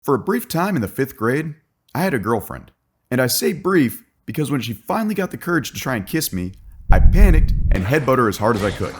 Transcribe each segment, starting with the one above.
For a brief time in the 5th grade, I had a girlfriend. And I say brief because when she finally got the courage to try and kiss me, I panicked and headbutted her as hard as I could.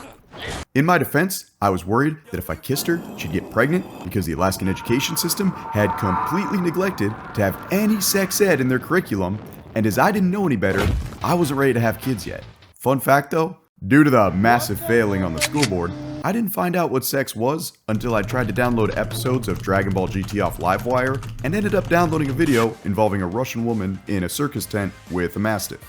In my defense, I was worried that if I kissed her, she'd get pregnant because the Alaskan education system had completely neglected to have any sex ed in their curriculum, and as I didn't know any better, I wasn't ready to have kids yet. Fun fact though, due to the massive failing on the school board, I didn't find out what sex was until I tried to download episodes of Dragon Ball GT off Livewire and ended up downloading a video involving a Russian woman in a circus tent with a mastiff.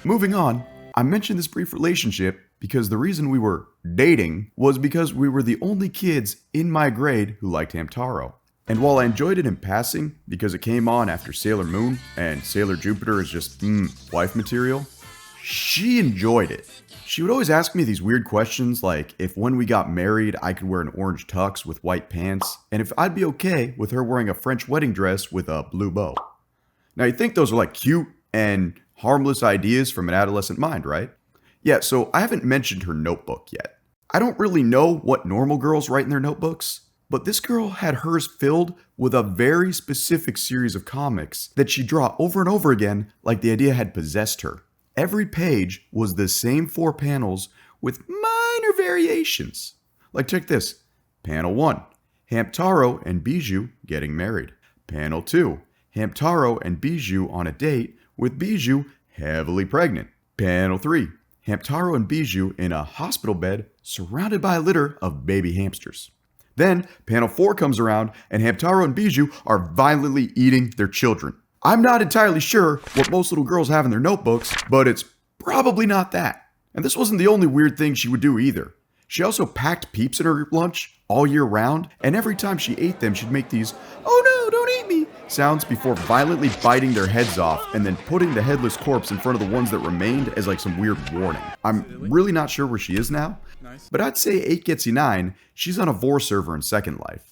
Moving on, I mentioned this brief relationship because the reason we were dating was because we were the only kids in my grade who liked Hamtaro. And while I enjoyed it in passing because it came on after Sailor Moon and Sailor Jupiter is just wife material, she enjoyed it. She would always ask me these weird questions like if when we got married I could wear an orange tux with white pants, and if I'd be okay with her wearing a French wedding dress with a blue bow. Now you'd think those are like cute and harmless ideas from an adolescent mind, right? Yeah, so I haven't mentioned her notebook yet. I don't really know what normal girls write in their notebooks, but this girl had hers filled with a very specific series of comics that she'd draw over and over again like the idea had possessed her. Every page was the same 4 panels with minor variations. Like check this. Panel 1, Hamtaro and Bijou getting married. Panel 2, Hamtaro and Bijou on a date with Bijou heavily pregnant. Panel 3, Hamtaro and Bijou in a hospital bed surrounded by a litter of baby hamsters. Then panel 4 comes around and Hamtaro and Bijou are violently eating their children. I'm not entirely sure what most little girls have in their notebooks, but it's probably not that. And this wasn't the only weird thing she would do either. She also packed Peeps in her lunch all year round, and every time she ate them, she'd make these, "Oh no, don't eat me," sounds before violently biting their heads off and then putting the headless corpse in front of the ones that remained as like some weird warning. I'm really not sure where she is now, but I'd say 8 gets you 9, she's on a Vore server in Second Life.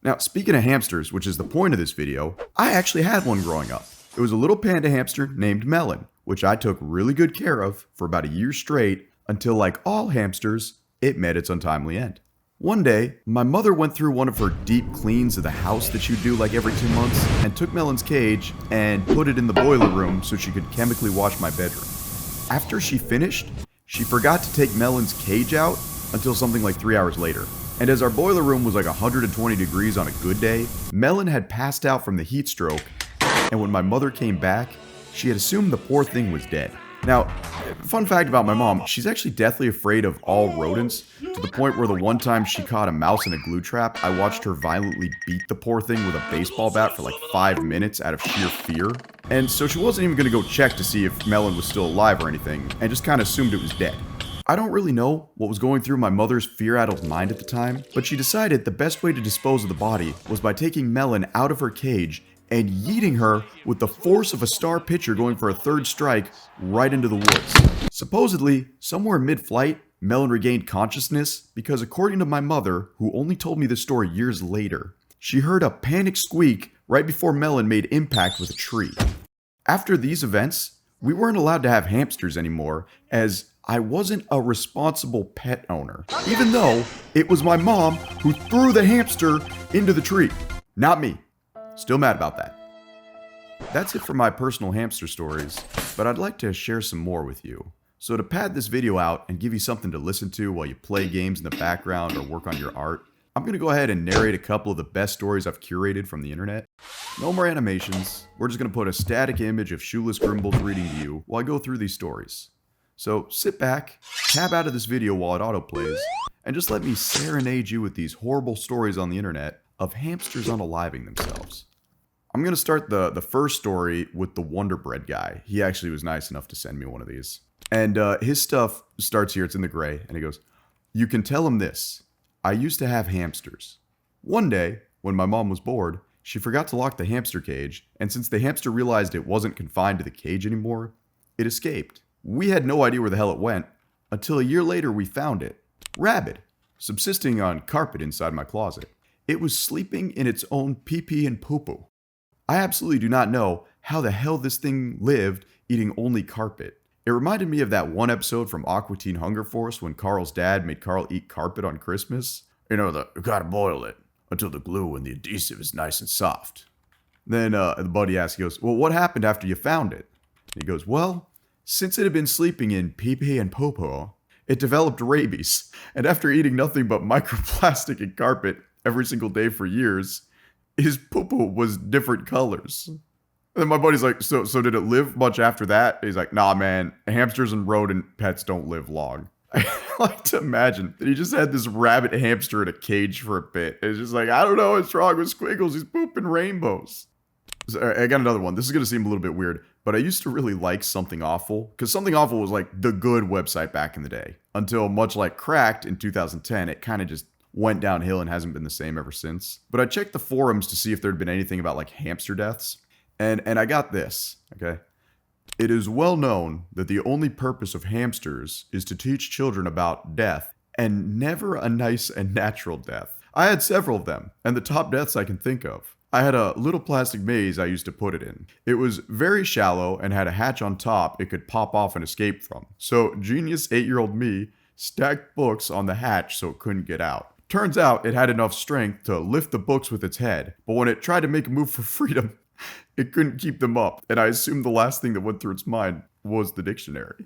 Now, speaking of hamsters, which is the point of this video, I actually had one growing up. It was a little panda hamster named Melon, which I took really good care of for about a year straight until, like all hamsters, it met its untimely end. One day, my mother went through one of her deep cleans of the house that she'd do like every 2 months and took Melon's cage and put it in the boiler room so she could chemically wash my bedroom. After she finished, she forgot to take Melon's cage out until something like 3 hours later. And as our boiler room was like 120 degrees on a good day, Melon had passed out from the heat stroke, and when my mother came back, she had assumed the poor thing was dead. Now, fun fact about my mom, she's actually deathly afraid of all rodents, to the point where the one time she caught a mouse in a glue trap, I watched her violently beat the poor thing with a baseball bat for like 5 minutes out of sheer fear. And so she wasn't even gonna go check to see if Melon was still alive or anything, and just kinda assumed it was dead. I don't really know what was going through my mother's fear-addled mind at the time, but she decided the best way to dispose of the body was by taking Melon out of her cage and yeeting her with the force of a star pitcher going for a 3rd strike right into the woods. Supposedly, somewhere mid-flight, Melon regained consciousness because according to my mother, who only told me this story years later, she heard a panic squeak right before Melon made impact with a tree. After these events, we weren't allowed to have hamsters anymore, as I wasn't a responsible pet owner, even though it was my mom who threw the hamster into the tree. Not me. Still mad about that. That's it for my personal hamster stories, but I'd like to share some more with you. So to pad this video out and give you something to listen to while you play games in the background or work on your art, I'm going to go ahead and narrate a couple of the best stories I've curated from the internet. No more animations. We're just going to put a static image of shoeless Grimbles reading to you while I go through these stories. So sit back, tab out of this video while it autoplays, and just let me serenade you with these horrible stories on the internet of hamsters unaliving themselves. I'm going to start the first story with the Wonder Bread guy. He actually was nice enough to send me one of these. And his stuff starts here, it's in the gray, and he goes, "You can tell him this. I used to have hamsters. One day, when my mom was bored, she forgot to lock the hamster cage, and since the hamster realized it wasn't confined to the cage anymore, it escaped. We had no idea where the hell it went, until a year later we found it, rabid, subsisting on carpet inside my closet. It was sleeping in its own pee-pee and poo-poo. I absolutely do not know how the hell this thing lived eating only carpet. It reminded me of that one episode from Aqua Teen Hunger Force when Carl's dad made Carl eat carpet on Christmas. You gotta boil it until the glue and the adhesive is nice and soft. Then the buddy asks, he goes, well, what happened after you found it? And he goes, well, since it had been sleeping in pee-pee and popo, it developed rabies. And after eating nothing but microplastic and carpet every single day for years, his poo-poo was different colors. And then my buddy's like, so did it live much after that? He's like, nah, man, hamsters and rodent pets don't live long. I like to imagine that he just had this rabbit hamster in a cage for a bit. It's just like, I don't know what's wrong with Squiggles. He's pooping rainbows. So I got another one. This is going to seem a little bit weird, but I used to really like Something Awful, because Something Awful was like the good website back in the day. Until, much like Cracked in 2010, it kind of just went downhill and hasn't been the same ever since. But I checked the forums to see if there'd been anything about like hamster deaths. And I got this, okay? It is well known that the only purpose of hamsters is to teach children about death, and never a nice and natural death. I had several of them, and the top deaths I can think of. I had a little plastic maze I used to put it in. It was very shallow and had a hatch on top it could pop off and escape from. So genius 8-year-old me stacked books on the hatch so it couldn't get out. Turns out it had enough strength to lift the books with its head, but when it tried to make a move for freedom, it couldn't keep them up, and I assumed the last thing that went through its mind was the dictionary.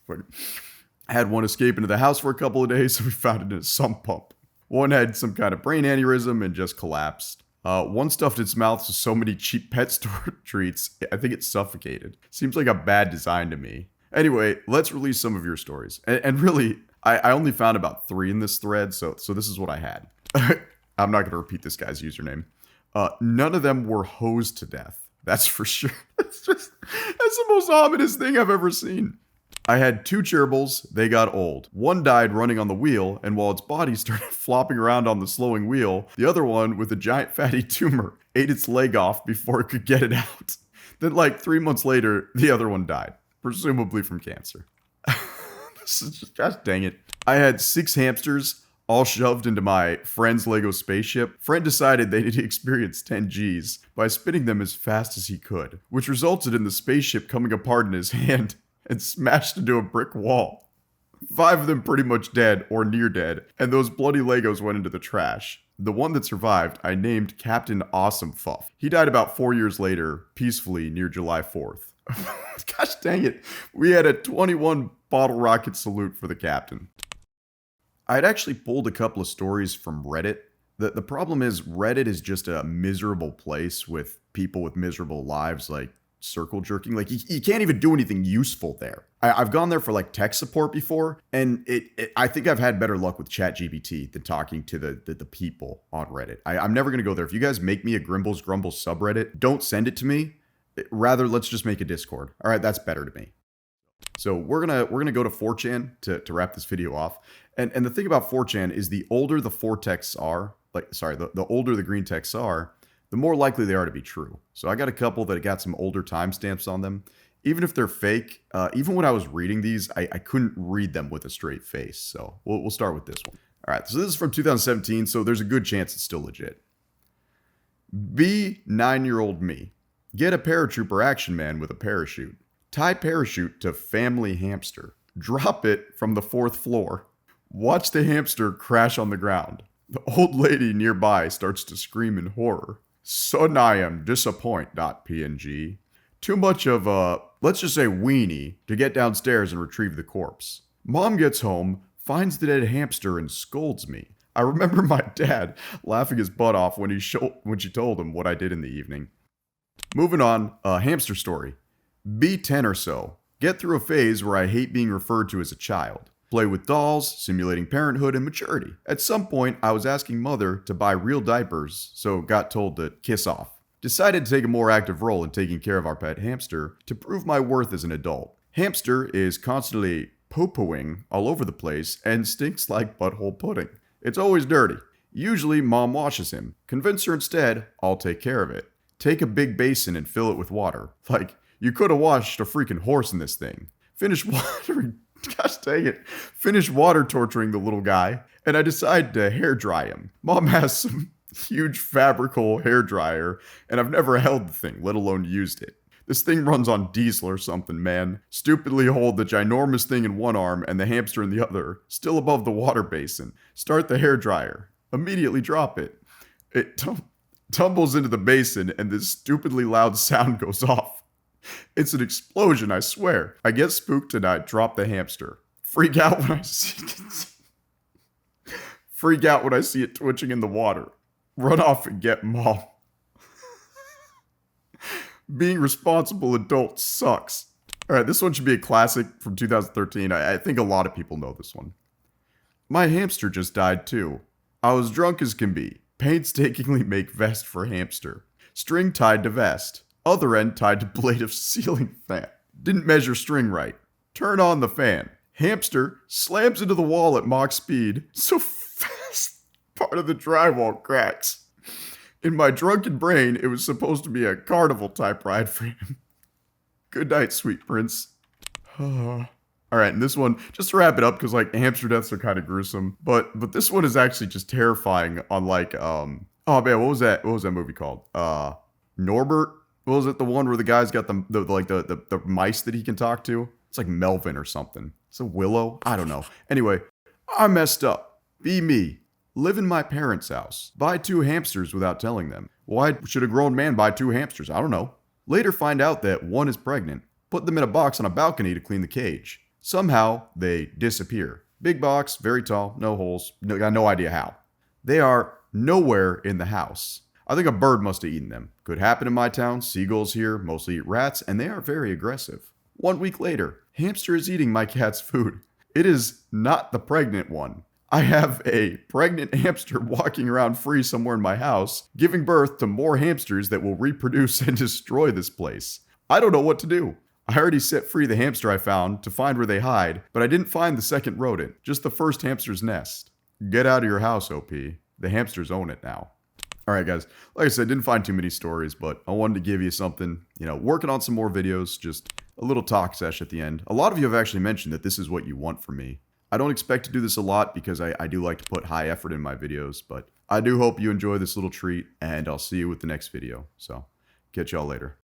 I had one escape into the house for a couple of days, so we found it in a sump pump. One had some kind of brain aneurysm and just collapsed. One stuffed its mouth with so many cheap pet store treats, I think it suffocated. Seems like a bad design to me. Anyway, let's release some of your stories. And really, I only found about 3 in this thread, so this is what I had. I'm not going to repeat this guy's username. None of them were hosed to death. That's for sure. That's the most ominous thing I've ever seen. I had 2 gerbils. They got old. One died running on the wheel, and while its body started flopping around on the slowing wheel, the other one, with a giant fatty tumor, ate its leg off before it could get it out. Then, like 3 months later, the other one died, presumably from cancer. This is just, gosh dang it. I had 6 hamsters, all shoved into my friend's Lego spaceship. Friend decided they needed to experience 10 G's by spinning them as fast as he could, which resulted in the spaceship coming apart in his hand and smashed into a brick wall. 5 of them pretty much dead or near dead, and those bloody Legos went into the trash. The one that survived, I named Captain Awesome Fuff. He died about 4 years later, peacefully near July 4th. Gosh dang it. We had a 21 bottle rocket salute for the captain. I'd actually pulled a couple of stories from Reddit. The problem is Reddit is just a miserable place with people with miserable lives, like circle jerking. Like you can't even do anything useful there. I've gone there for like tech support before, and I think I've had better luck with ChatGPT than talking to the people on Reddit. I'm never gonna go there. If you guys make me a Grimbles Grumbles subreddit, don't send it to me. Rather, let's just make a Discord. All right, that's better to me. So we're gonna go to 4chan to wrap this video off. And the thing about 4chan is the older the Vortexts are, the older the Greentexts are, the more likely they are to be true. So I got a couple that got some older timestamps on them. Even if they're fake, even when I was reading these, I couldn't read them with a straight face. So we'll start with this one. All right, so this is from 2017, so there's a good chance it's still legit. Be 9-year-old me. Get a paratrooper action man with a parachute. Tie parachute to family hamster. Drop it from the 4th floor. Watch the hamster crash on the ground. The old lady nearby starts to scream in horror. Son, I am disappoint.png. Too much of a, let's just say weenie, to get downstairs and retrieve the corpse. Mom gets home, finds the dead hamster, and scolds me. I remember my dad laughing his butt off when she told him what I did in the evening. Moving on, a hamster story. Be 10 or so. Get through a phase where I hate being referred to as a child. Play with dolls, simulating parenthood and maturity. At some point, I was asking mother to buy real diapers, so got told to kiss off. Decided to take a more active role in taking care of our pet hamster to prove my worth as an adult. Hamster is constantly poo-pooing all over the place and stinks like butthole pudding. It's always dirty. Usually, mom washes him. Convince her instead, I'll take care of it. Take a big basin and fill it with water. Like, you could have washed a freaking horse in this thing. Finish watering. Gosh dang it. Finish water torturing the little guy, and I decide to hair dry him. Mom has some huge fabrical hair dryer, and I've never held the thing, let alone used it. This thing runs on diesel or something, man. Stupidly hold the ginormous thing in one arm and the hamster in the other, still above the water basin. Start the hair dryer. Immediately drop it. tumbles into the basin, and this stupidly loud sound goes off. It's an explosion, I swear. I get spooked and I drop the hamster. Freak out when I see it twitching in the water. Run off and get mom. Being responsible adult sucks. Alright, this one should be a classic from 2013. I think a lot of people know this one. My hamster just died too. I was drunk as can be. Painstakingly make vest for hamster. String tied to vest. Other end tied to blade of ceiling fan. Didn't measure string right. Turn on the fan. Hamster slams into the wall at Mach speed so fast part of the drywall cracks. In my drunken brain, it was supposed to be a carnival type ride for him. Good night, sweet prince. Alright, and this one, just to wrap it up, because like hamster deaths are kind of gruesome, but this one is actually just terrifying on like, oh man, what was that movie called? Norbert? What was it, the one where the guy's got the mice that he can talk to? It's like Melvin or something. It's a Willow? I don't know. Anyway, I messed up. Be me. Live in my parents' house. Buy 2 hamsters without telling them. Why should a grown man buy 2 hamsters? I don't know. Later find out that one is pregnant. Put them in a box on a balcony to clean the cage. Somehow, they disappear. Big box, very tall, no holes. Got no idea how. They are nowhere in the house. I think a bird must have eaten them. Could happen in my town. Seagulls here mostly eat rats, and they are very aggressive. 1 week later, hamster is eating my cat's food. It is not the pregnant one. I have a pregnant hamster walking around free somewhere in my house, giving birth to more hamsters that will reproduce and destroy this place. I don't know what to do. I already set free the hamster I found to find where they hide, but I didn't find the second rodent, just the first hamster's nest. Get out of your house, OP. The hamsters own it now. Alright guys, like I said, didn't find too many stories, but I wanted to give you something, working on some more videos, just a little talk sesh at the end. A lot of you have actually mentioned that this is what you want from me. I don't expect to do this a lot because I do like to put high effort in my videos, but I do hope you enjoy this little treat, and I'll see you with the next video. So, catch y'all later.